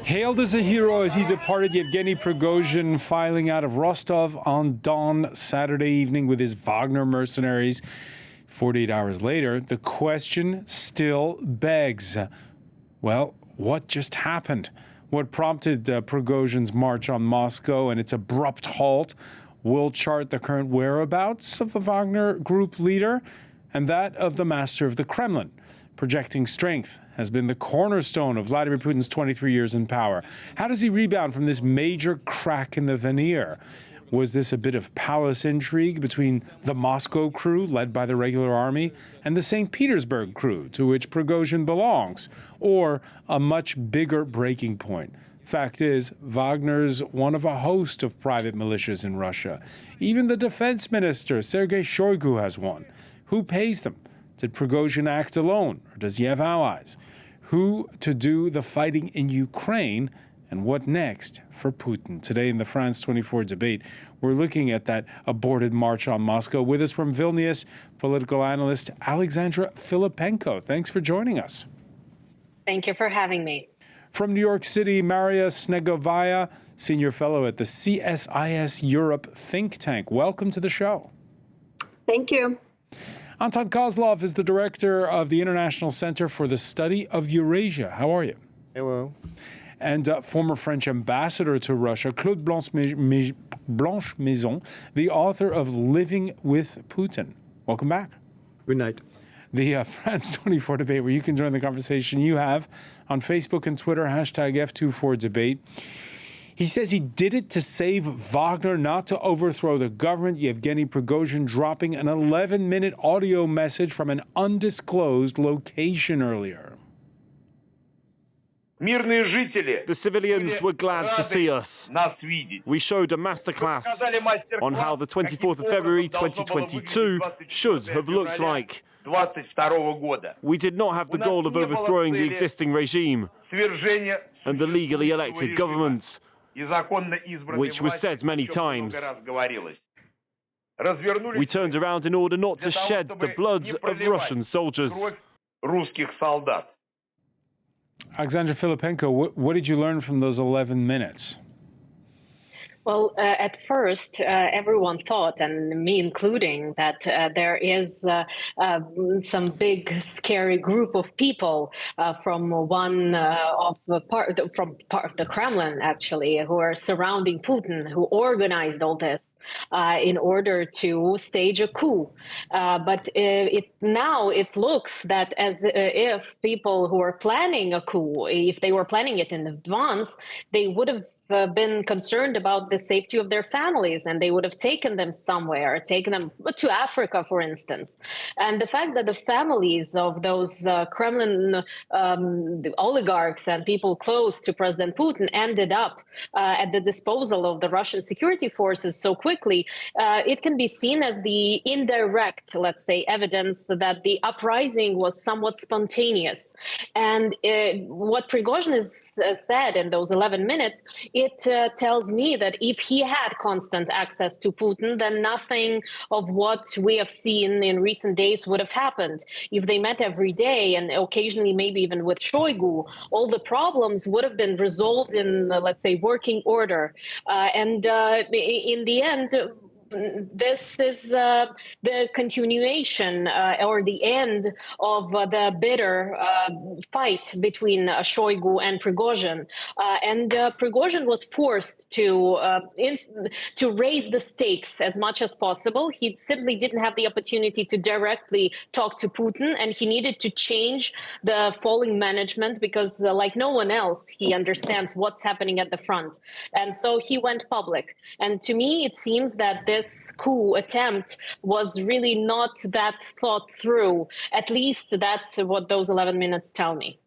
Hailed as a hero as he departed, Yevgeny Prigozhin filing out of Rostov-on-Don Saturday evening with his Wagner mercenaries. 48 hours later, the question still begs, well, what just happened? What prompted Prigozhin's march on Moscow and its abrupt halt will chart the current whereabouts of the Wagner group leader and that of the master of the Kremlin. Projecting strength has been the cornerstone of Vladimir Putin's 23 years in power. How does he rebound from this major crack in the veneer? Was this a bit of palace intrigue between the Moscow crew, led by the regular army, and the St. Petersburg crew, to which Prigozhin belongs, or a much bigger breaking point? Fact is, Wagner's one of a host of private militias in Russia. Even the defense minister, Sergei Shoigu, has one. Who pays them? Did Prigozhin act alone, or does he have allies? Who to do the fighting in Ukraine, and what next for Putin? Today in the France 24 debate, we're looking at that aborted march on Moscow. With us from Vilnius, political analyst Alexandra Filipenko. Thanks for joining us. Thank you for having me. From New York City, Maria Snegovaya, senior fellow at the CSIS Europe think tank. Welcome to the show. Thank you. Anton Kozlov is the director of the International Center for the Study of Eurasia. How are you? Hello. And former French ambassador to Russia, Claude Blanche-Maison, the author of Living with Putin. Welcome back. Good night. The France 24 debate, where you can join the conversation you have on Facebook and Twitter, hashtag F24debate. He says he did it to save Wagner, not to overthrow the government. Yevgeny Prigozhin dropping an 11-minute audio message from an undisclosed location earlier. The civilians were glad to see us. We showed a masterclass on how the 24th of February 2022 should have looked like. We did not have the goal of overthrowing the existing regime and the legally elected government, which was said many times. We turned around in order not to shed the blood of Russian soldiers. Alexandra Filipenko, what did you learn from those 11 minutes? Well, at first, everyone thought, and me including, that there is some big, scary group of people from part of the Kremlin, actually, who are surrounding Putin, who organized all this in order to stage a coup. But now it looks that as if people who are planning a coup, if they were planning it in advance, they would have been concerned about the safety of their families, and they would have taken them somewhere, taken them to Africa, for instance. And the fact that the families of those Kremlin the oligarchs and people close to President Putin ended up at the disposal of the Russian security forces so quickly, it can be seen as the indirect, let's say, evidence that the uprising was somewhat spontaneous. And what Prigozhin has said in those 11 minutes, it tells me that if he had constant access to Putin, then nothing of what we have seen in recent days would have happened. If they met every day and occasionally maybe even with Shoigu, all the problems would have been resolved in, let's say, working order. And in the end, this is the continuation or the end of the bitter fight between Shoigu and Prigozhin. And Prigozhin was forced to raise the stakes as much as possible. He simply didn't have the opportunity to directly talk to Putin, and he needed to change the falling management because, like no one else, he understands what's happening at the front. And so he went public. And to me, it seems that this coup attempt was really not that thought through. At least that's what those 11 minutes tell me.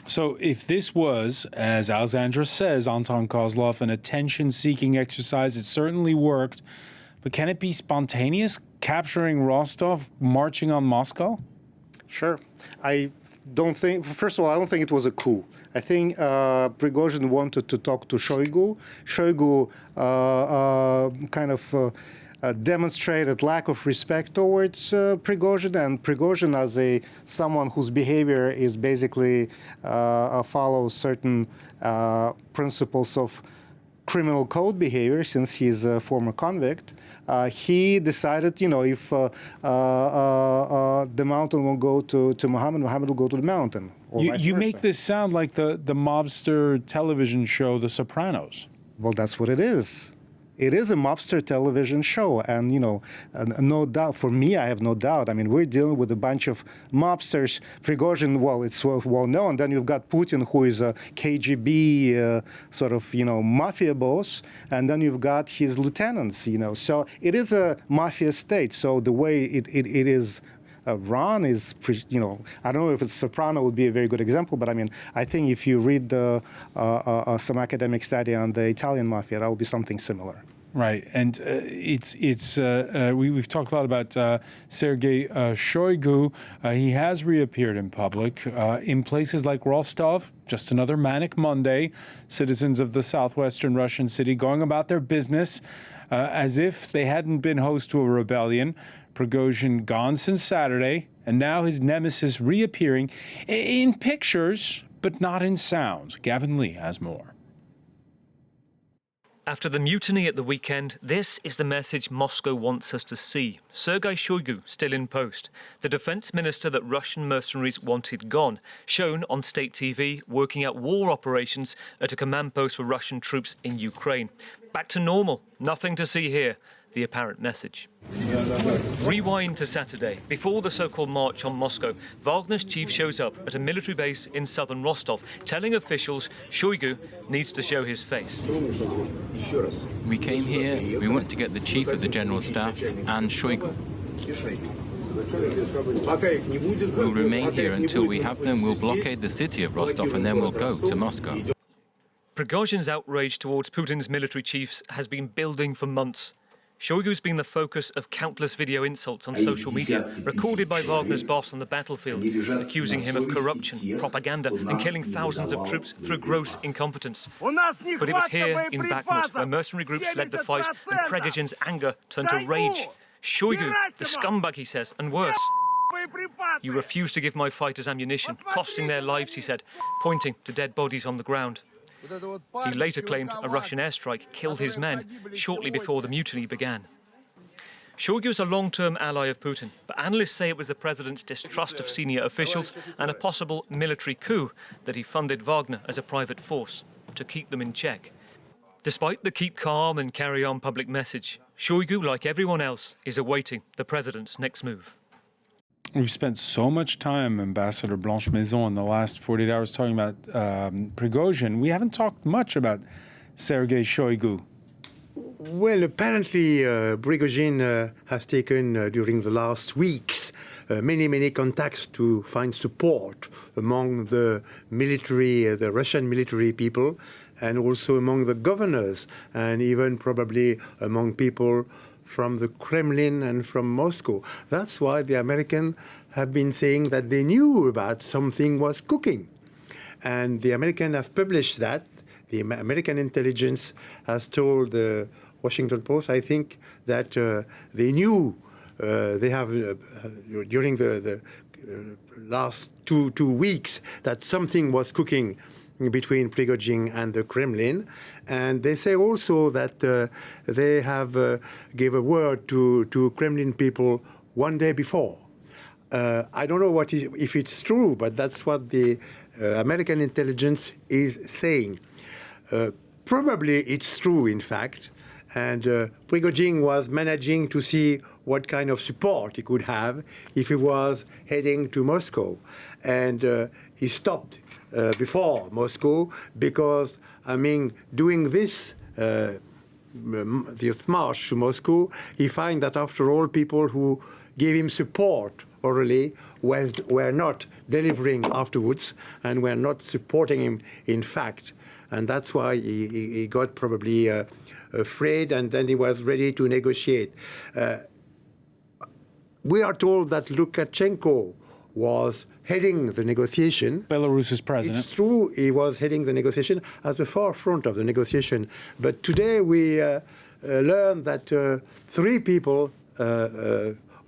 So if this was, as Alexandra says, Anton Kozlov, an attention-seeking exercise, it certainly worked. But can it be spontaneous, capturing Rostov, marching on Moscow? Sure. I don't think, first of all, I don't think it was a coup. I think Prigozhin wanted to talk to Shoigu. Shoigu kind of demonstrated lack of respect towards Prigozhin, and Prigozhin as someone whose behavior is basically follows certain principles of criminal code behavior, since he's a former convict. He decided, if the mountain will go to Muhammad, Muhammad will go to the mountain. You make this sound like the mobster television show, The Sopranos. Well, that's what it is. It is a mobster television show, and no doubt, for me, I have no doubt. I mean, we're dealing with a bunch of mobsters. Prigozhin, well, it's well known. Then you've got Putin, who is a KGB sort of, mafia boss, and then you've got his lieutenants. So it is a mafia state. So the way it is run is, I don't know if it's Soprano would be a very good example, but I mean, I think if you read some academic study on the Italian mafia, that will be something similar. Right, and we've talked a lot about Sergei Shoigu. He has reappeared in public in places like Rostov. Just another manic Monday. Citizens of the southwestern Russian city going about their business as if they hadn't been host to a rebellion. Prigozhin gone since Saturday, and now his nemesis reappearing in pictures, but not in sounds. Gavin Lee has more. After the mutiny at the weekend, this is the message Moscow wants us to see. Sergei Shoigu still in post, the defence minister that Russian mercenaries wanted gone, shown on state TV working out war operations at a command post for Russian troops in Ukraine. Back to normal, nothing to see here. The apparent message. Rewind to Saturday. Before the so-called march on Moscow, Wagner's chief shows up at a military base in southern Rostov, telling officials Shoigu needs to show his face. We came here, we went to get the chief of the general staff and Shoigu. We'll remain here until we have them. We'll blockade the city of Rostov and then we'll go to Moscow. Prigozhin's outrage towards Putin's military chiefs has been building for months. Shoigu's been the focus of countless video insults on social media, recorded by Wagner's boss on the battlefield, accusing him of corruption, propaganda, and killing thousands of troops through gross incompetence. But it was here in Bakhmut, where mercenary groups led the fight, and Prigozhin's anger turned to rage. Shoigu, the scumbag, he says, and worse. You refuse to give my fighters ammunition, costing their lives, he said, pointing to dead bodies on the ground. He later claimed a Russian airstrike killed his men shortly before the mutiny began. Shoigu is a long-term ally of Putin, but analysts say it was the president's distrust of senior officials and a possible military coup that he funded Wagner as a private force to keep them in check. Despite the keep calm and carry on public message, Shoigu, like everyone else, is awaiting the president's next move. We've spent so much time, Ambassador Blanche Maison, in the last 48 hours talking about Prigozhin. We haven't talked much about Sergei Shoigu. Well, apparently Prigozhin has taken during the last weeks many contacts to find support among the military, the Russian military people, and also among the governors, and even probably among people from the Kremlin and from Moscow. That's why the Americans have been saying that they knew about something was cooking. And the Americans have published that. The American intelligence has told the Washington Post, I think, that they knew they have, during the last two weeks, that something was cooking between Prigozhin and the Kremlin. And they say also that they have gave a word to Kremlin people one day before. I don't know if it's true, but that's what the American intelligence is saying. Probably it's true, in fact. And Prigozhin was managing to see what kind of support he could have if he was heading to Moscow. And he stopped before Moscow because, I mean, doing this march to Moscow, he find that after all, people who gave him support orally were not delivering afterwards and were not supporting him in fact. And that's why he got probably afraid, and then he was ready to negotiate. We are told that Lukashenko was heading the negotiation. Belarus's president. It's true, he was heading the negotiation at the forefront of the negotiation. But today we learned that 3 people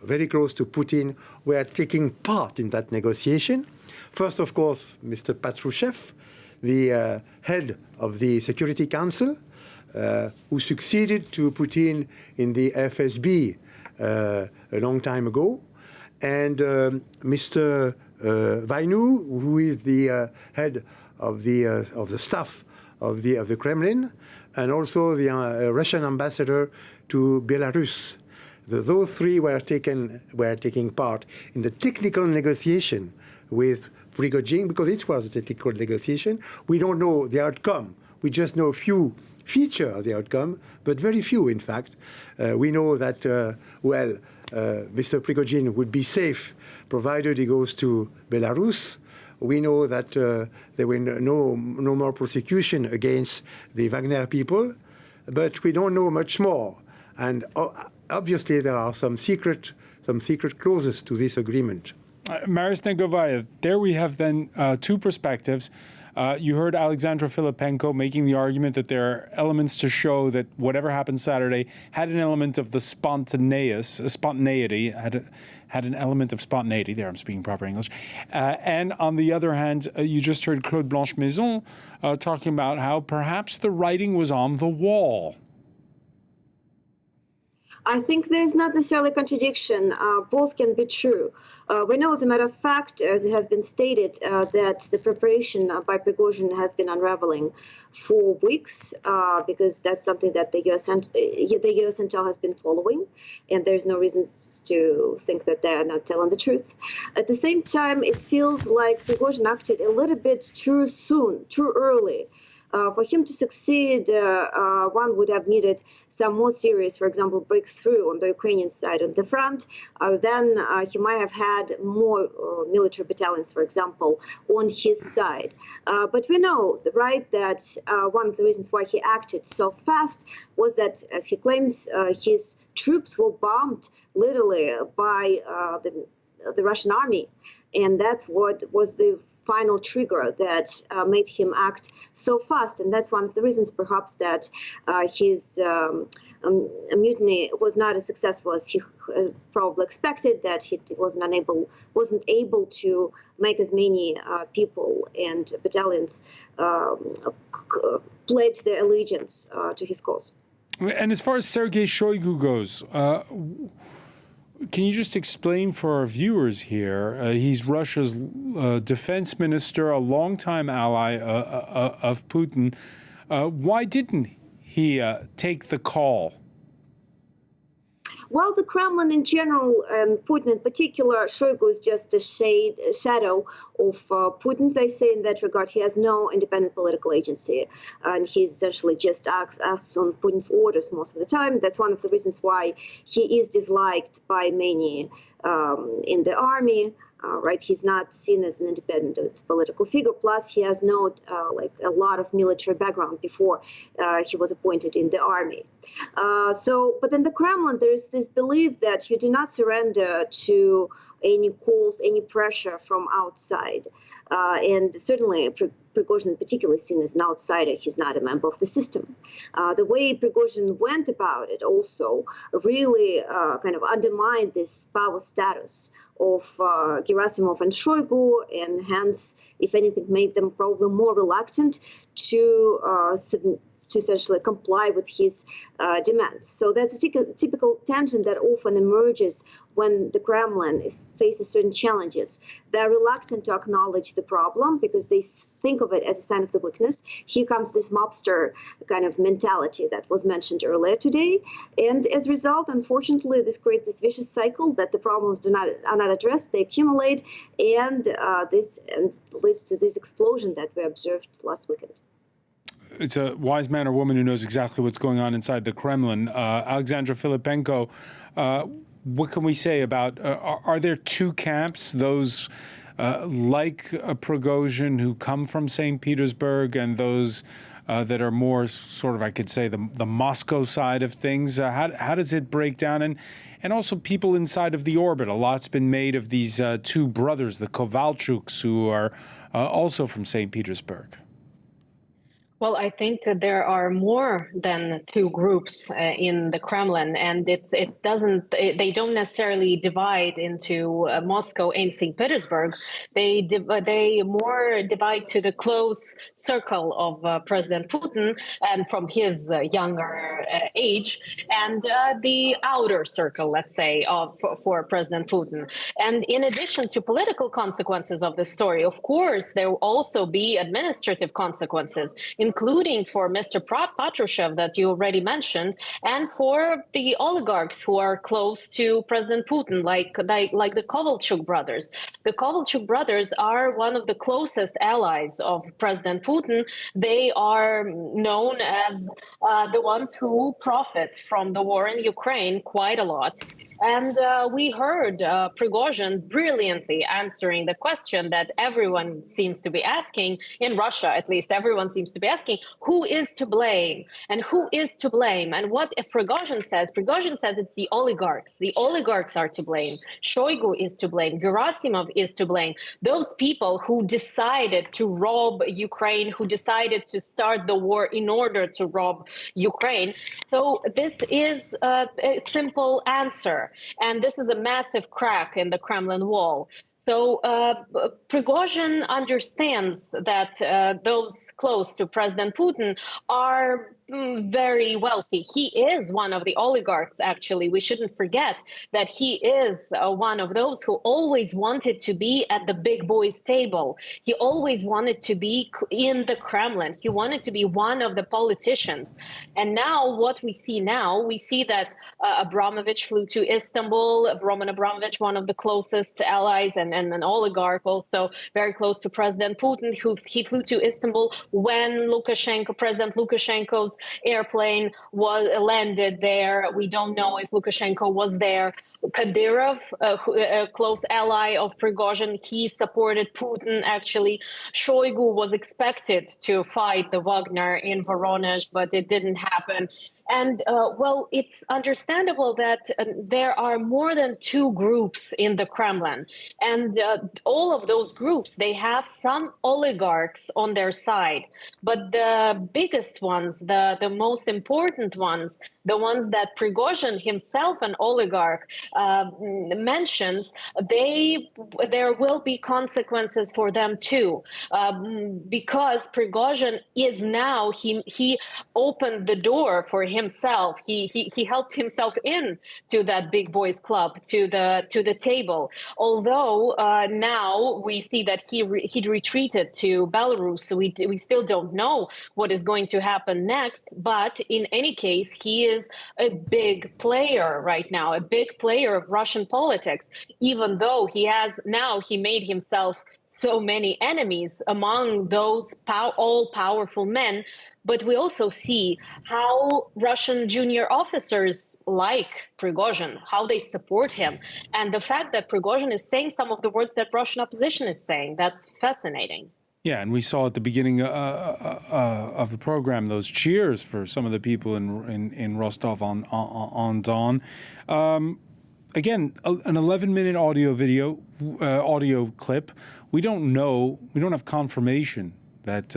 very close to Putin were taking part in that negotiation. First, of course, Mr. Patrushev, the head of the Security Council, who succeeded to Putin in the FSB a long time ago, and Mr. Vainu, who is the head of the staff of the Kremlin, and also the Russian ambassador to Belarus. Those 3 were taking part in the technical negotiation with Prigozhin, because it was a technical negotiation. We don't know the outcome. We just know a few features of the outcome, but very few, in fact. We know that, Mr. Prigozhin would be safe provided he goes to Belarus. We know that there were no more prosecution against the Wagner people, but we don't know much more. And obviously, there are some secret clauses to this agreement. Maris Negovayev, there we have then 2 perspectives. You heard Alexandra Filipenko making the argument that there are elements to show that whatever happened Saturday had an element of the spontaneity, had an element of spontaneity. There, I'm speaking proper English. And on the other hand, you just heard Claude Blanche-Maison talking about how perhaps the writing was on the wall. I think there's not necessarily a contradiction. Both can be true. We know, as a matter of fact, as it has been stated, that the preparation by Prigozhin has been unraveling for weeks, because that's something that the U.S. intel has been following, and there's no reason to think that they're not telling the truth. At the same time, it feels like Prigozhin acted a little bit too soon, too early. For him to succeed, one would have needed some more serious, for example, breakthrough on the Ukrainian side of the front. Then he might have had more military battalions, for example, on his side. But we know, right, that one of the reasons why he acted so fast was that, as he claims, his troops were bombed literally by the Russian army. And that's what was the final trigger that made him act so fast. And that's one of the reasons, perhaps, that his mutiny was not as successful as he probably expected, that he wasn't able to make as many people and battalions pledge their allegiance to his cause. And as far as Sergei Shoigu goes, can you just explain for our viewers here? He's Russia's defense minister, a longtime ally of Putin. Why didn't he take the call? Well, the Kremlin in general, and Putin in particular, Shoigu is just a shadow of Putin. I say in that regard, he has no independent political agency, and he essentially just acts on Putin's orders most of the time. That's one of the reasons why he is disliked by many in the army. Right, he's not seen as an independent political figure. Plus, he has no a lot of military background before he was appointed in the army. But in the Kremlin, there is this belief that you do not surrender to any calls, any pressure from outside. And certainly, Prigozhin in particular is seen as an outsider. He's not a member of the system. The way Prigozhin went about it also really kind of undermined this power status of Gerasimov and Shoigu, and hence, if anything, made them probably more reluctant to essentially comply with his demands. So that's a typical tension that often emerges when the Kremlin faces certain challenges. They're reluctant to acknowledge the problem because they think of it as a sign of the weakness. Here comes this mobster kind of mentality that was mentioned earlier today. And as a result, unfortunately, this creates this vicious cycle that the problems are not addressed, they accumulate, and this leads to this explosion that we observed last weekend. It's a wise man or woman who knows exactly what's going on inside the Kremlin. Alexandra Filipenko, what can we say about, are there 2 camps, those like Prigozhin who come from St. Petersburg and those that are more sort of, I could say, the Moscow side of things? How does it break down? And also people inside of the orbit. A lot's been made of these 2 brothers, the Kovalchuks, who are also from St. Petersburg. Well, I think that there are more than two groups in the Kremlin, and they don't necessarily divide into Moscow and St. Petersburg. They more divide to the close circle of President Putin and from his younger age, and the outer circle, let's say, for President Putin. And in addition to political consequences of the story, of course, there will also be administrative consequences, including for Mr. Patrushev that you already mentioned, and for the oligarchs who are close to President Putin, like the Kovalchuk brothers. The Kovalchuk brothers are one of the closest allies of President Putin. They are known as the ones who profit from the war in Ukraine quite a lot. And we heard Prigozhin brilliantly answering the question that everyone seems to be asking, in Russia at least, everyone seems to be asking, who is to blame? And who is to blame? And what if Prigozhin says? Prigozhin says it's the oligarchs. The oligarchs are to blame. Shoigu is to blame. Gerasimov is to blame. Those people who decided to rob Ukraine, who decided to start the war in order to rob Ukraine. So this is a simple answer. And this is a massive crack in the Kremlin wall. So Prigozhin understands that those close to President Putin are very wealthy. He is one of the oligarchs, actually. We shouldn't forget that he is one of those who always wanted to be at the big boys' table. He always wanted to be in the Kremlin. He wanted to be one of the politicians. And now what we see that Abramovich flew to Istanbul. Roman Abramovich, one of the closest allies and an oligarch, also very close to President Putin, he flew to Istanbul when President Lukashenko's airplane was landed there. We don't know if Lukashenko was there. Kadyrov, a close ally of Prigozhin, he supported Putin, actually. Shoigu was expected to fight the Wagner in Voronezh, but it didn't happen. And, well, it's understandable that there are more than two groups in the Kremlin. And all of those groups, they have some oligarchs on their side. But the biggest ones, the most important ones, the ones that Prigozhin himself, an oligarch, mentions, there will be consequences for them too, because Prigozhin is now, he opened the door for himself. He helped himself in to that big boys club, to the table. Although now we see that he retreated to Belarus, so we still don't know what is going to happen next. But in any case, he is a big player right now, a big player of Russian politics, even though he made himself so many enemies among those all-powerful men. But we also see how Russian junior officers like Prigozhin, how they support him. And the fact that Prigozhin is saying some of the words that Russian opposition is saying, that's fascinating. Yeah, and we saw at the beginning of the program those cheers for some of the people in Rostov-on-Don. Again, an 11-minute audio clip. We don't have confirmation that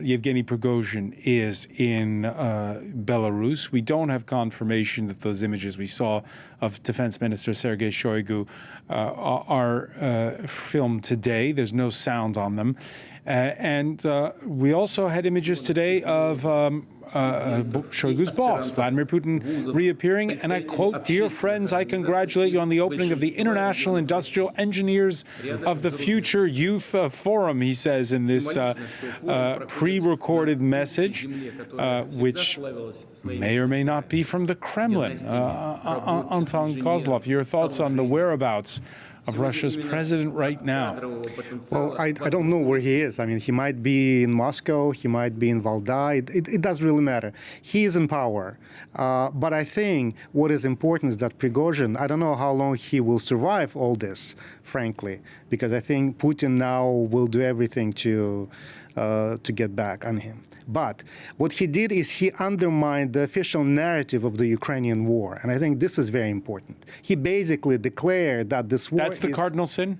Yevgeny Prigozhin is in Belarus. We don't have confirmation that those images we saw of Defense Minister Sergei Shoigu are filmed today. There's no sound on them. And we also had images today of Shoigu's boss, Vladimir Putin, reappearing. And I quote, "Dear friends, I congratulate you on the opening of the International Industrial Engineers of the Future Youth Forum," he says in this pre-recorded message, which may or may not be from the Kremlin. Anton Kozlov, your thoughts on the whereabouts of Russia's president right now? Well, I don't know where he is. I mean, he might be in Moscow, he might be in Valdai. It doesn't really matter. He is in power. But I think what is important is that Prigozhin, I don't know how long he will survive all this, frankly, because I think Putin now will do everything to get back on him. But what he did is he undermined the official narrative of the Ukrainian war. And I think this is very important. He basically declared that this war That's the cardinal sin?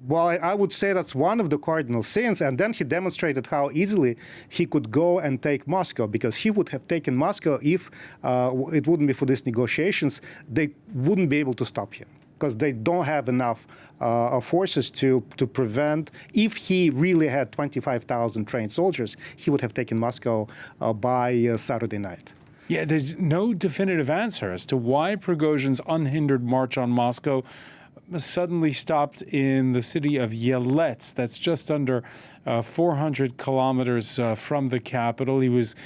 Well, I would say that's one of the cardinal sins. And then he demonstrated how easily he could go and take Moscow, because he would have taken Moscow if it wouldn't be for these negotiations. They wouldn't be able to stop him, because they don't have enough forces to prevent. If he really had 25,000 trained soldiers, he would have taken Moscow by Saturday night. Yeah, there's no definitive answer as to why Prigozhin's unhindered march on Moscow suddenly stopped in the city of Yelets. That's just under 400 kilometers from the capital. He was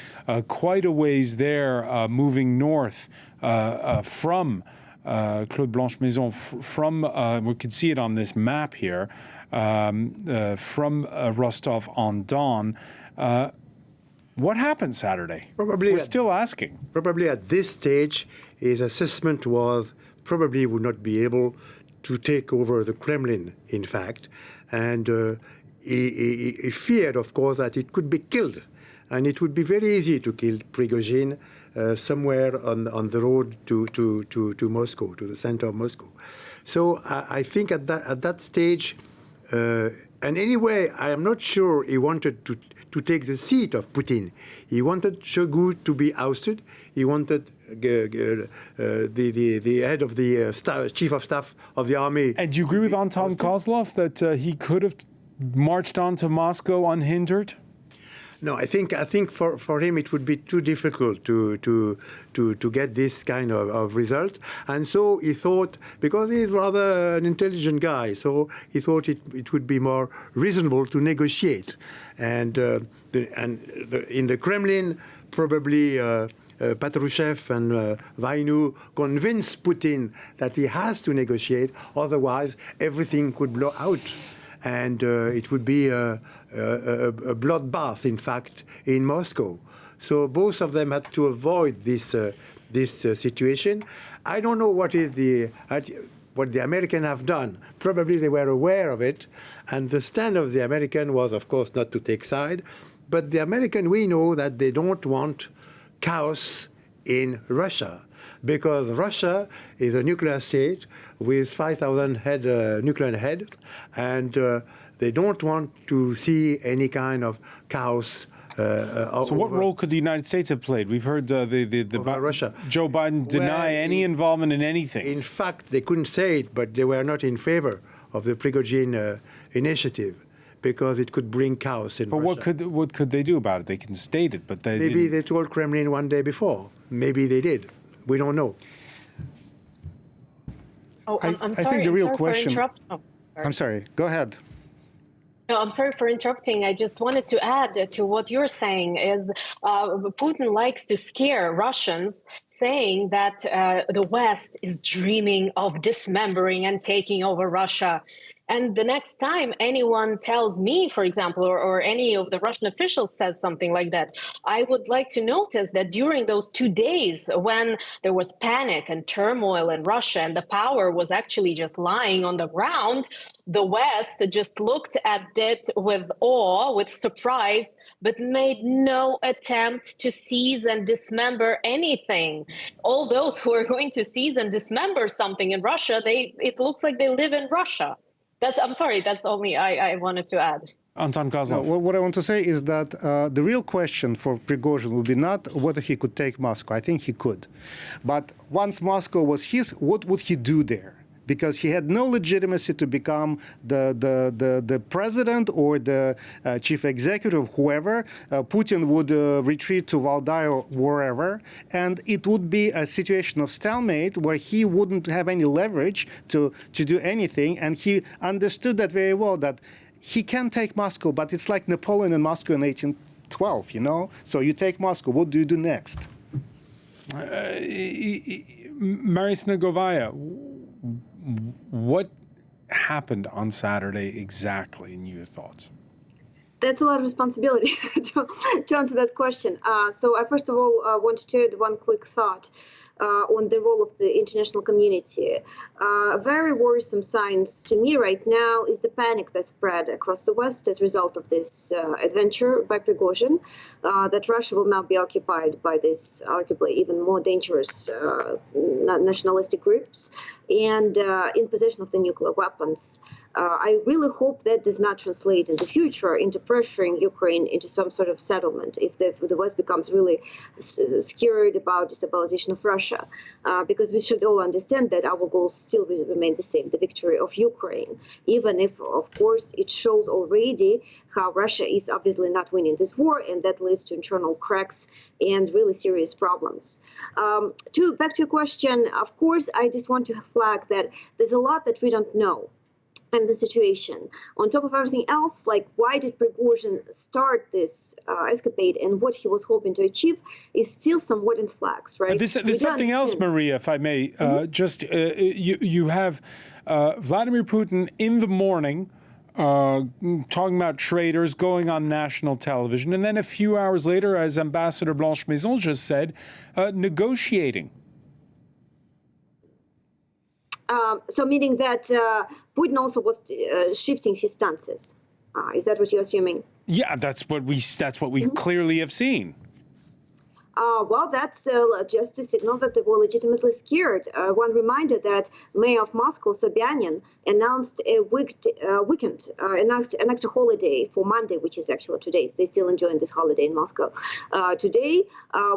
quite a ways there, moving north from Claude Blanche Maison, from, we can see it on this map here, from Rostov-on-Don. What happened Saturday? We're still asking. Probably at this stage, his assessment was probably would not be able to take over the Kremlin, in fact. And he feared, of course, that it could be killed. And it would be very easy to kill Prigozhin somewhere on the road to Moscow, to the center of Moscow. So I think at that stage, and anyway, I am not sure he wanted to take the seat of Putin. He wanted Shoigu to be ousted. He wanted the head of the chief of staff of the army. And do you agree with Anton Kozlov that he could have marched on to Moscow unhindered? No, I think for him it would be too difficult to get this kind of result, and so he thought, because he's rather an intelligent guy, so he thought it would be more reasonable to negotiate, and in the Kremlin probably Patrushev and Wagner convinced Putin that he has to negotiate, otherwise everything could blow out. And it would be a bloodbath, in fact, in Moscow. So both of them had to avoid this situation. I don't know what the Americans have done. Probably they were aware of it, and the stand of the American was, of course, not to take side. But the American, we know that they don't want chaos in Russia, because Russia is a nuclear state with 5,000 nuclear heads, and they don't want to see any kind of chaos. So what role could the United States have played? We've heard Russia. Joe Biden deny any involvement in anything. In fact, they couldn't say it, but they were not in favor of the Prigozhin initiative, because it could bring chaos in Russia. But what could they do about it? They can state it, but they maybe they told Kremlin one day before. Maybe they did. We don't know. Oh, I'm sorry. I think the real question. I'm sorry. Go ahead. No, I'm sorry for interrupting. I just wanted to add to what you're saying is Putin likes to scare Russians, saying that the West is dreaming of dismembering and taking over Russia. And the next time anyone tells me, for example, or any of the Russian officials says something like that, I would like to notice that during those 2 days when there was panic and turmoil in Russia and the power was actually just lying on the ground, the West just looked at it with awe, with surprise, but made no attempt to seize and dismember anything. All those who are going to seize and dismember something in Russia, it looks like they live in Russia. I'm sorry, that's only I wanted to add. Anton Kozlov. No, what I want to say is that the real question for Prigozhin would be not whether he could take Moscow. I think he could. But once Moscow was his, what would he do there? Because he had no legitimacy to become the president or the chief executive, whoever. Putin would retreat to Valdai or wherever, and it would be a situation of stalemate where he wouldn't have any leverage to do anything. And he understood that very well, that he can take Moscow, but it's like Napoleon in Moscow in 1812, you know? So you take Moscow, what do you do next? Maria Snegovaya, what happened on Saturday exactly, in your thoughts? That's a lot of responsibility to answer that question. So I first of all wanted to add one quick thought on the role of the international community. Very worrisome signs to me right now is the panic that spread across the West as a result of this adventure by Prigozhin, that Russia will now be occupied by this arguably even more dangerous nationalistic groups and in possession of the nuclear weapons. I really hope that does not translate in the future into pressuring Ukraine into some sort of settlement if the West becomes really scared about destabilization of Russia, because we should all understand that our goals still remain the same, the victory of Ukraine, even if, of course, it shows already how Russia is obviously not winning this war, and that leads to internal cracks and really serious problems. Back to your question, of course, I just want to flag that there's a lot that we don't know in the situation. On top of everything else, like why did Prigozhin start this escapade and what he was hoping to achieve is still somewhat in flux, right? There's something else, Maria, if I may. You have Vladimir Putin in the morning talking about traitors, going on national television, and then a few hours later, as Ambassador Blanche Maison just said, negotiating. So meaning that Putin also was shifting his stances. Is that what you're assuming? Yeah, that's what we clearly have seen. Well, that's just a signal that they were legitimately scared. One reminder that Mayor of Moscow, Sobyanin, announced announced an extra holiday for Monday, which is actually today. They're still enjoying this holiday in Moscow today,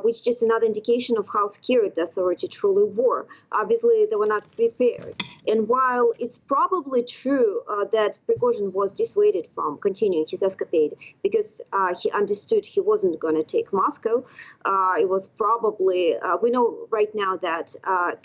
which is just another indication of how scared the authority truly were. Obviously, they were not prepared. And while it's probably true that Prigozhin was dissuaded from continuing his escapade because he understood he wasn't going to take Moscow, it was probably, we know right now that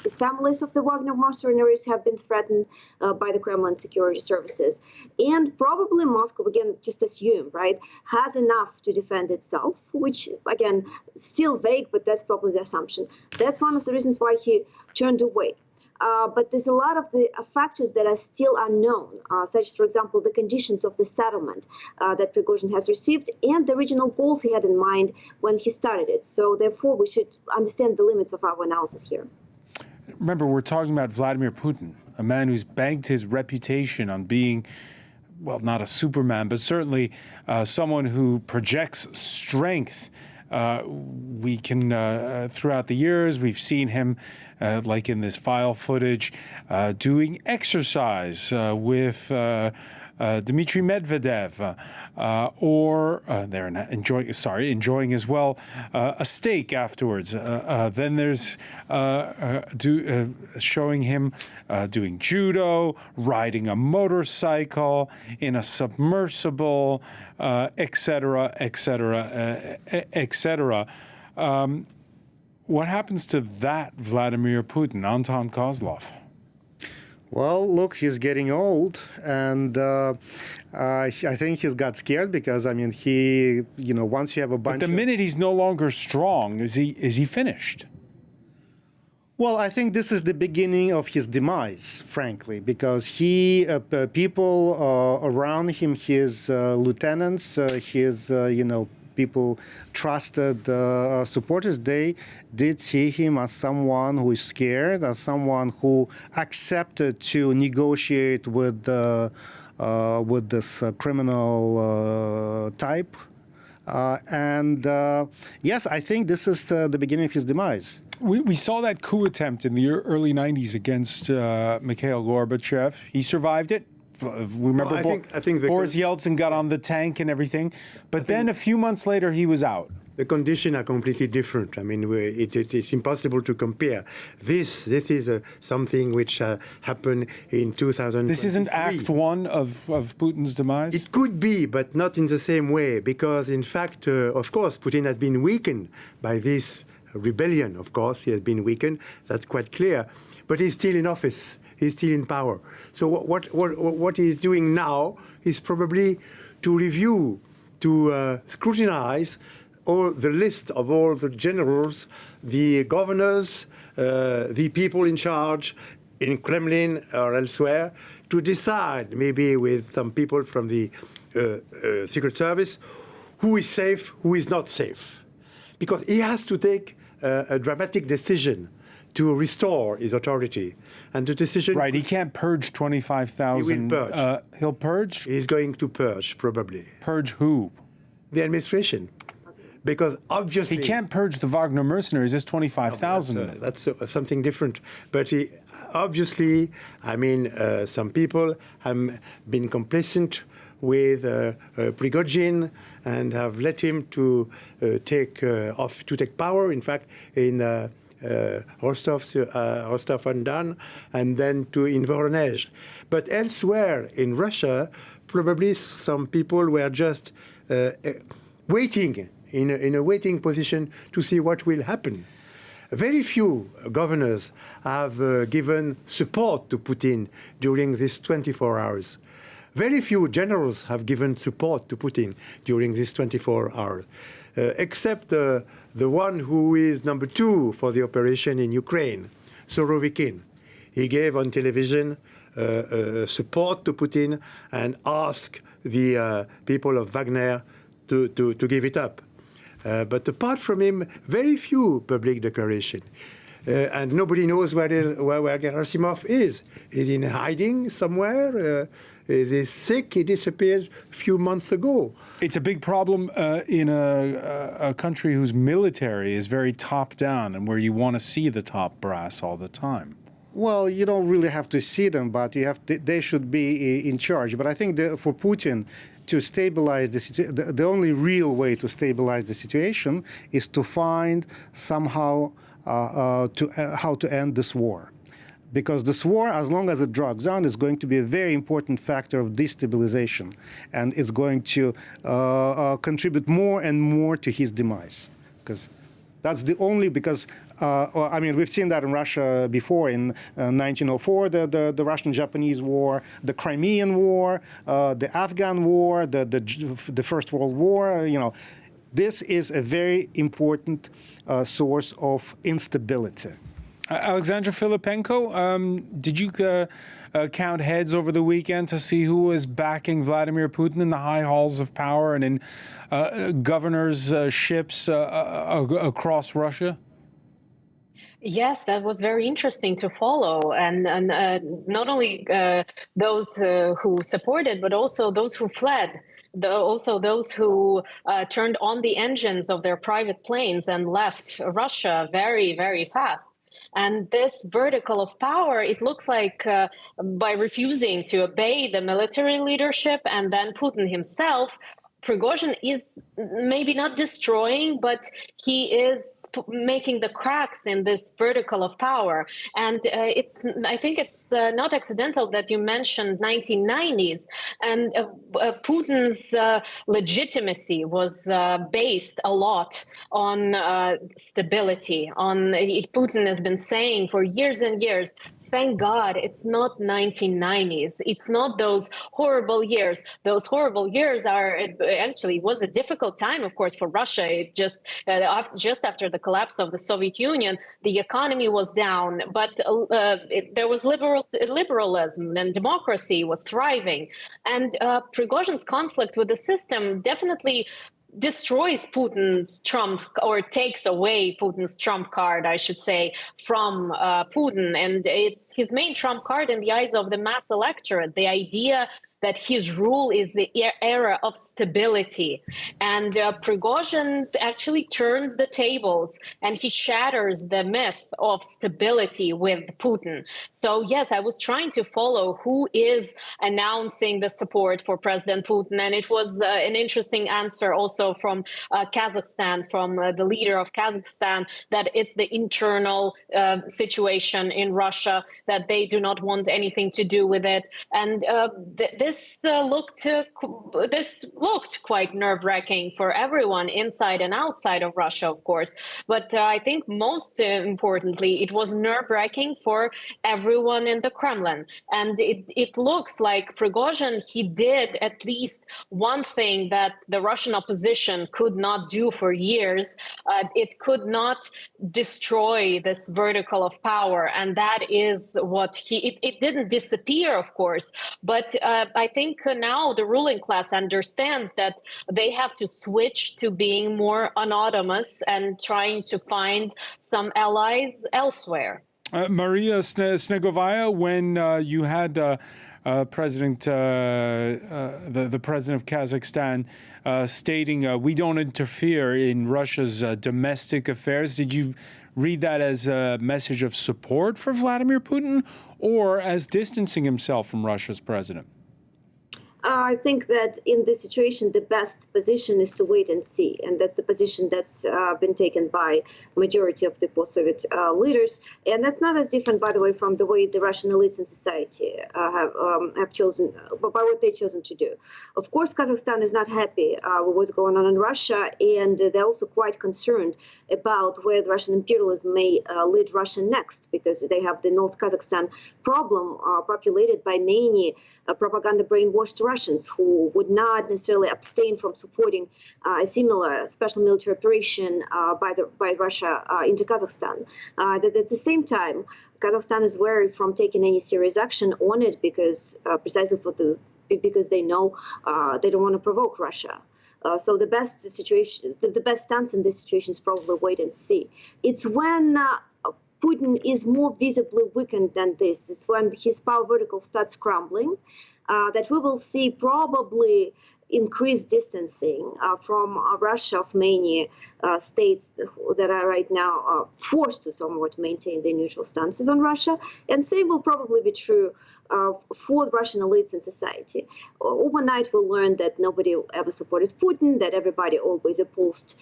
the families of the Wagner mercenaries have been threatened by the Kremlin security services. And probably Moscow, again, just assume, right, has enough to defend itself, which, again, still vague, but that's probably the assumption. That's one of the reasons why he turned away. But there's a lot of the factors that are still unknown, such as, for example, the conditions of the settlement that Prigozhin has received and the original goals he had in mind when he started it. So therefore, we should understand the limits of our analysis here. Remember, we're talking about Vladimir Putin, a man who's banked his reputation on being, well, not a Superman, but certainly someone who projects strength. We can, throughout the years, we've seen him, like in this file footage, doing exercise with Dmitry Medvedev, or they're enjoying as well a steak afterwards. Then there's showing him doing judo, riding a motorcycle, in a submersible, etc., etc., etc. What happens to that Vladimir Putin, Anton Kozlov? Well, look, he's getting old, and I think he's got scared because, I mean, once you have a bunch. But the minute he's no longer strong, is he finished? Well, I think this is the beginning of his demise, frankly, because people around him, his lieutenants, his people trusted supporters, they did see him as someone who is scared, as someone who accepted to negotiate with this criminal type. Yes, I think this is the beginning of his demise. We saw that coup attempt in the early 90s against Mikhail Gorbachev. He survived it. Remember, I think Boris Yeltsin got on the tank and everything, but then a few months later he was out. The conditions are completely different. I mean, it's impossible to compare. This is something which happened in 2023. This isn't Act One of Putin's demise? It could be, but not in the same way, because in fact, of course, Putin has been weakened by this rebellion. Of course, he has been weakened. That's quite clear. But he's still in office. He's still in power. So what he's doing now is probably to review, to scrutinize all the list of all the generals, the governors, the people in charge in Kremlin or elsewhere, to decide, maybe with some people from the Secret Service, who is safe, who is not safe. Because he has to take a dramatic decision to restore his authority. And the decision... Right, he can't purge 25,000... He will purge. He'll purge? He's going to purge, probably. Purge who? The administration. because obviously he can't purge the Wagner mercenaries. There's 25,000. That's something different. But obviously, I mean, some people have been complacent with Prigozhin and have let him to take power. In fact, in Rostov-on-Don, and then in Voronezh. But elsewhere in Russia, probably some people were just waiting in a waiting position to see what will happen. Very few governors have given support to Putin during these 24 hours. Very few generals have given support to Putin during these 24 hours, except the one who is number 2 for the operation in Ukraine, Sorovikin. He gave on television support to Putin and asked the people of Wagner to give it up. But apart from him, very few public declaration. And nobody knows where Gerasimov is. Is he in hiding somewhere? Is he sick? He disappeared a few months ago. It's a big problem in a country whose military is very top-down and where you want to see the top brass all the time. Well, you don't really have to see them, but they should be in charge. But I think for Putin to stabilize the situation, the only real way to stabilize the situation is to find somehow how to end this war. Because this war, as long as it drags on, is going to be a very important factor of destabilization, and it's going to contribute more and more to his demise. Because that's the only, I mean, we've seen that in Russia before, in 1904, the Russian-Japanese War, the Crimean War, the Afghan War, the First World War, you know. This is a very important source of instability. Alexandra Filipenko, did you count heads over the weekend to see who was backing Vladimir Putin in the high halls of power and in governors' ships across Russia? Yes, that was very interesting to follow, and not only those who supported, but also those who fled, also those who turned on the engines of their private planes and left Russia very, very fast. And this vertical of power, it looks like by refusing to obey the military leadership and then Putin himself, Prigozhin is maybe not destroying, but he is making the cracks in this vertical of power. And I think it's not accidental that you mentioned 1990s. And Putin's legitimacy was based a lot on stability. Putin has been saying for years and years, thank God it's not 1990s. It's not those horrible years. Those horrible years are actually was a difficult time, of course, for Russia. It just after the collapse of the Soviet Union, the economy was down, but there was liberalism and democracy was thriving. And Prigozhin's conflict with the system definitely destroys Putin's trump, or takes away Putin's trump card, I should say, from Putin. And it's his main trump card in the eyes of the mass electorate, the idea that his rule is the era of stability. And Prigozhin actually turns the tables and he shatters the myth of stability with Putin. So yes, I was trying to follow who is announcing the support for President Putin. And it was an interesting answer also from Kazakhstan, from the leader of Kazakhstan, that it's the internal situation in Russia, that they do not want anything to do with it. And this looked quite nerve-wracking for everyone inside and outside of Russia, of course. But I think most importantly, it was nerve-wracking for everyone in the Kremlin. And it looks like Prigozhin, he did at least one thing that the Russian opposition could not do for years. It could not destroy this vertical of power. And that is what it didn't disappear, of course, but I think now the ruling class understands that they have to switch to being more autonomous and trying to find some allies elsewhere. Maria Snegovaya, when you had the president of Kazakhstan stating we don't interfere in Russia's domestic affairs. Did you read that as a message of support for Vladimir Putin or as distancing himself from Russia's president? I think that in this situation, the best position is to wait and see. And that's the position that's been taken by majority of the post-Soviet leaders. And that's not as different, by the way, from the way the Russian elites in society have chosen, by what they've chosen to do. Of course, Kazakhstan is not happy with what's going on in Russia. And they're also quite concerned about where the Russian imperialism may lead Russia next, because they have the North Kazakhstan problem populated by many propaganda brainwashed Russians who would not necessarily abstain from supporting a similar special military operation by Russia into Kazakhstan. At the same time, Kazakhstan is wary from taking any serious action on it because precisely because they know they don't want to provoke Russia. So the best situation, the best stance in this situation is probably wait and see. It's when Putin is more visibly weakened than this. It's when his power vertical starts crumbling that we will see probably increased distancing from Russia of many states that are right now forced to somewhat maintain their neutral stances on Russia. And same will probably be true for the Russian elites in society. Overnight, we'll learn that nobody ever supported Putin, that everybody always opposed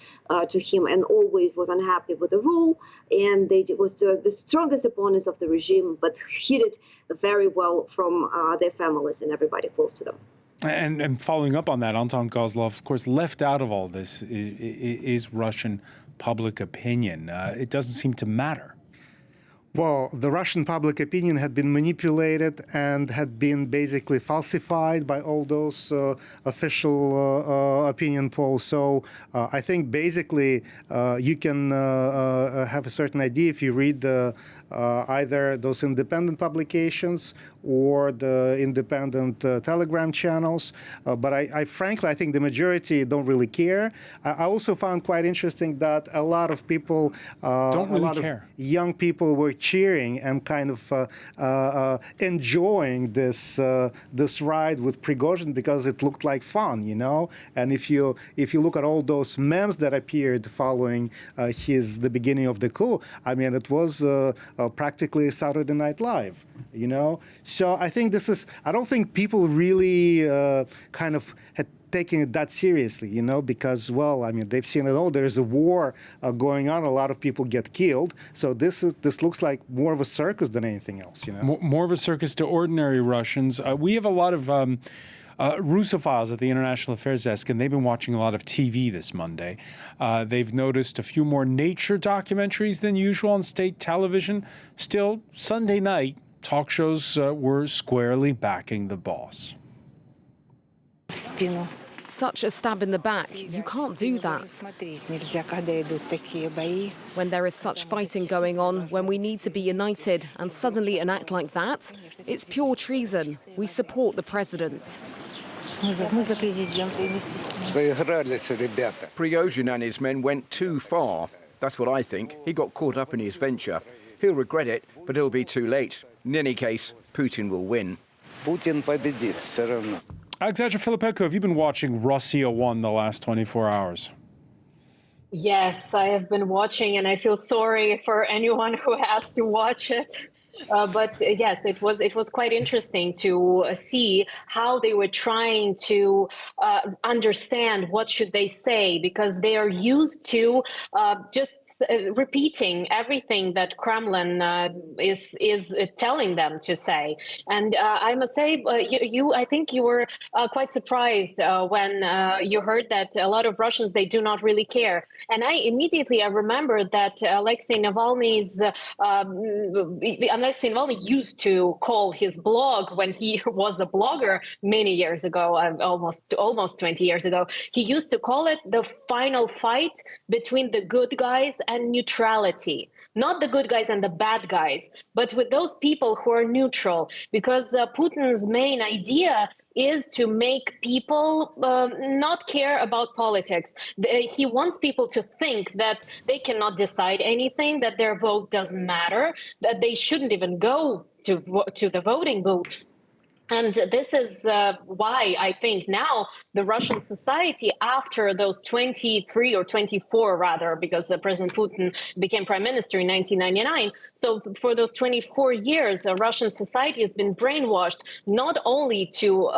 to him and always was unhappy with the rule. And they was the strongest opponents of the regime, but hid it very well from their families and everybody close to them. And following up on that, Anton Kozlov, of course, left out of all this is Russian public opinion. It doesn't seem to matter. Well, the Russian public opinion had been manipulated and had been basically falsified by all those official opinion polls. So I think basically you can have a certain idea if you read either those independent publications or the independent Telegram channels. But I frankly, I think the majority don't really care. I also found quite interesting that a lot of people, don't really a lot care. of young people were cheering and kind of enjoying this ride with Prigozhin because it looked like fun, you know. And if you look at all those memes that appeared following the beginning of the coup, I mean, it was practically Saturday Night Live, you know. So I think I don't think people really kind of had taken it that seriously, you know, because, well, I mean, they've seen it all. There's a war going on. A lot of people get killed. So this looks like more of a circus than anything else, you know. More of a circus to ordinary Russians. We have a lot of Russophiles at the International Affairs Desk, and they've been watching a lot of TV this Monday. They've noticed a few more nature documentaries than usual on state television. Still, Sunday night, talk shows were squarely backing the boss. Such a stab in the back. You can't do that. When there is such fighting going on, when we need to be united and suddenly an act like that, it's pure treason. We support the president. Prigozhin and his men went too far. That's what I think. He got caught up in his venture. He'll regret it, but it'll be too late. In any case, Putin will win. Alexandra Filippenko, have you been watching Russia 1 the last 24 hours? Yes, I have been watching, and I feel sorry for anyone who has to watch it. But yes, it was quite interesting to see how they were trying to understand what should they say, because they are used to just repeating everything that Kremlin is telling them to say. And I must say, I think you were quite surprised when you heard that a lot of Russians, they do not really care. And I remembered that Alexei Navalny's Alexei Navalny used to call his blog, when he was a blogger many years ago, almost 20 years ago, he used to call it the final fight between the good guys and neutrality. Not the good guys and the bad guys, but with those people who are neutral, because Putin's main idea is to make people not care about politics. He wants people to think that they cannot decide anything, that their vote doesn't matter, that they shouldn't even go to the voting booths. And this is why I think now the Russian society, after those 23 or 24 rather, because President Putin became prime minister in 1999. So for those 24 years, Russian society has been brainwashed not only to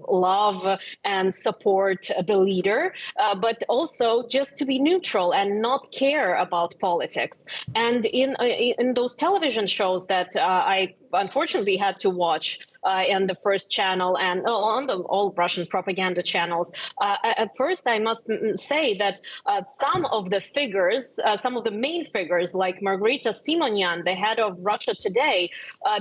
love and support the leader, but also just to be neutral and not care about politics. And in those television shows that I unfortunately had to watch in the first channel and on the all Russian propaganda channels. At first, I must say that some of the figures, some of the main figures, like Margarita Simonyan, the head of Russia Today,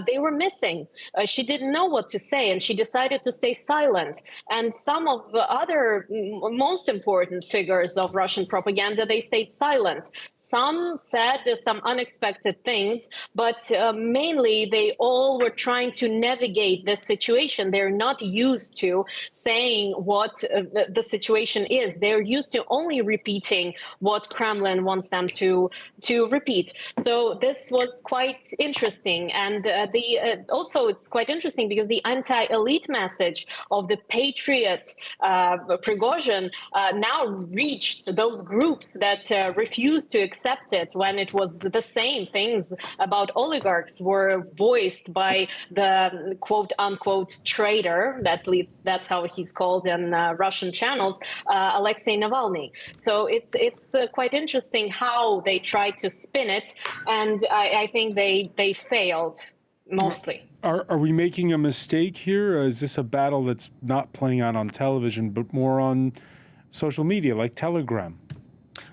they were missing. She didn't know what to say, and she decided to stay silent. And some of the other most important figures of Russian propaganda, they stayed silent. Some said some unexpected things, but mainly they all were trying to navigate this situation. They're not used to saying what the situation is. They're used to only repeating what Kremlin wants them to repeat. So this was quite interesting. And also it's quite interesting because the anti-elite message of the patriot Prigozhin now reached those groups that refused to accept it when it was the same things about oligarchs were voiced by the quote-unquote traitor, that's how he's called in Russian channels, Alexei Navalny. So it's quite interesting how they tried to spin it, and I think they failed mostly. Are we making a mistake here? Or is this a battle that's not playing out on television, but more on social media, like Telegram?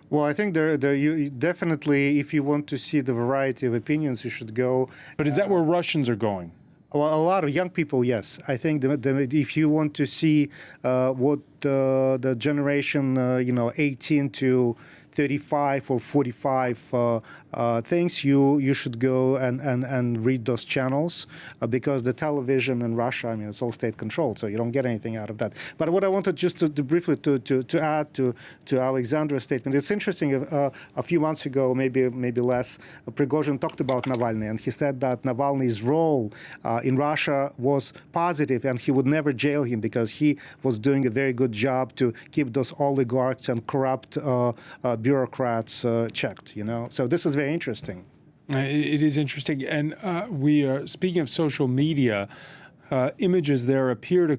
Well, I think you definitely, if you want to see the variety of opinions, you should go. But is that where Russians are going? Well, a lot of young people, yes. I think if you want to see what the generation, 18 to 35 or 45 things, you should go and read those channels because the television in Russia, it's all state controlled, so you don't get anything out of that. But what I wanted just to briefly to add to Alexandra's statement, it's interesting. A few months ago, maybe less, Prigozhin talked about Navalny, and he said that Navalny's role in Russia was positive, and he would never jail him because he was doing a very good job to keep those oligarchs and corrupt bureaucrats checked. So this is very interesting. It is interesting, and we are speaking of social media. Images there appear to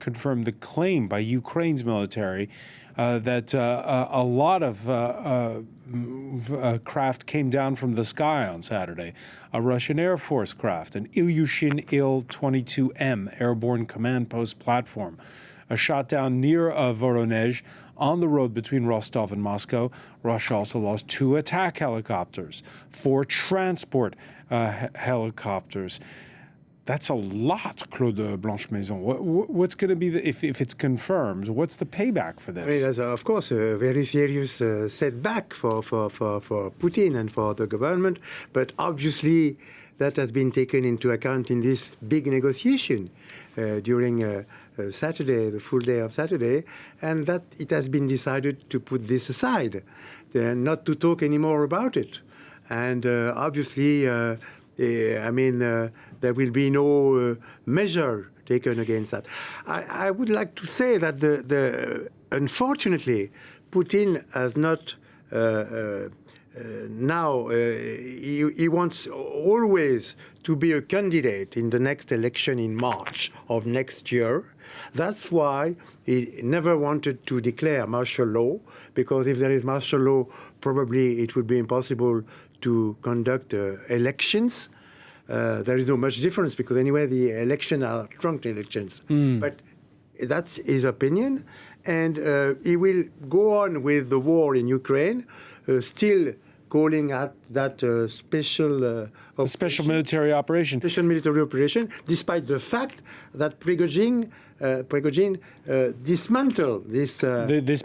confirm the claim by Ukraine's military that a lot of craft came down from the sky on Saturday. A Russian Air Force craft, an Ilyushin Il-22M airborne command post platform, shot down near Voronezh on the road between Rostov and Moscow. Russia also lost 2 attack helicopters, 4 transport helicopters. That's a lot, Claude Blanche-Maison. What's going to be, if it's confirmed, what's the payback for this? That's, of course, a very serious setback for Putin and for the government. But obviously, that has been taken into account in this big negotiation during Saturday, the full day of Saturday, and that it has been decided to put this aside, not to talk anymore about it. And obviously, there will be no measure taken against that. I would like to say that unfortunately, Putin has not now, he wants always to be a candidate in the next election in March of next year. That's why he never wanted to declare martial law, because if there is martial law, probably it would be impossible to conduct elections. There is no much difference because anyway the elections are trunk elections. But that's his opinion, and he will go on with the war in Ukraine, still calling at that special military operation. Special military operation, despite the fact that Prigozhin dismantled this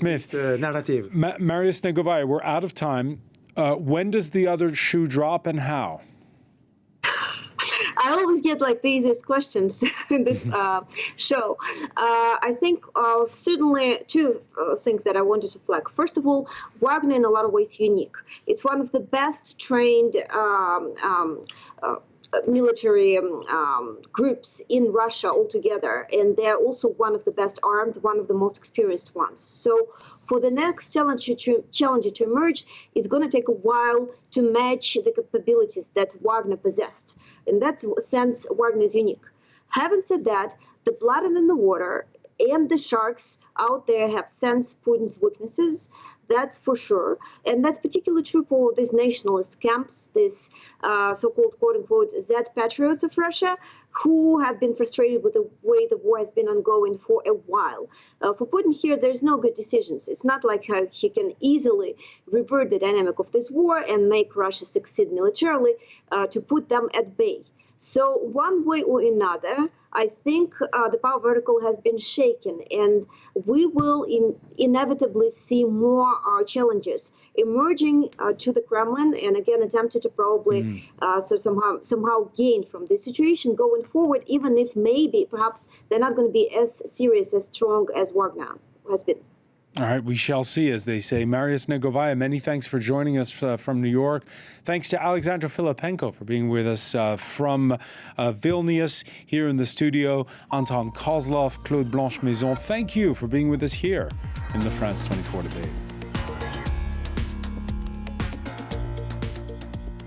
myth, narrative. Marius Negovaya, we're out of time. When does the other shoe drop and how? I always get like the easiest questions in this show. I think certainly 2 things that I wanted to flag. First of all, Wagner in a lot of ways unique. It's one of the best trained military groups in Russia altogether, and they're also one of the best armed, one of the most experienced ones. So for the next challenger to emerge, it's going to take a while to match the capabilities that Wagner possessed. In that sense, Wagner is unique. Having said that, the blood in the water and the sharks out there have sensed Putin's weaknesses. That's for sure. And that's particularly true for these nationalist camps, these so-called, quote-unquote, Z-patriots of Russia, who have been frustrated with the way the war has been ongoing for a while. For Putin here, there's no good decisions. It's not like how he can easily revert the dynamic of this war and make Russia succeed militarily to put them at bay. So one way or another, I think the power vertical has been shaken, and we will inevitably see more challenges emerging to the Kremlin, and again attempted to probably somehow gain from this situation going forward, even if maybe perhaps they're not going to be as serious, as strong as Wagner has been. All right, we shall see, as they say. Marius Negovaya, many thanks for joining us from New York. Thanks to Alexandra Filipenko for being with us from Vilnius here in the studio. Anton Kozlov, Claude Blanche-Maison, thank you for being with us here in the France 24 debate.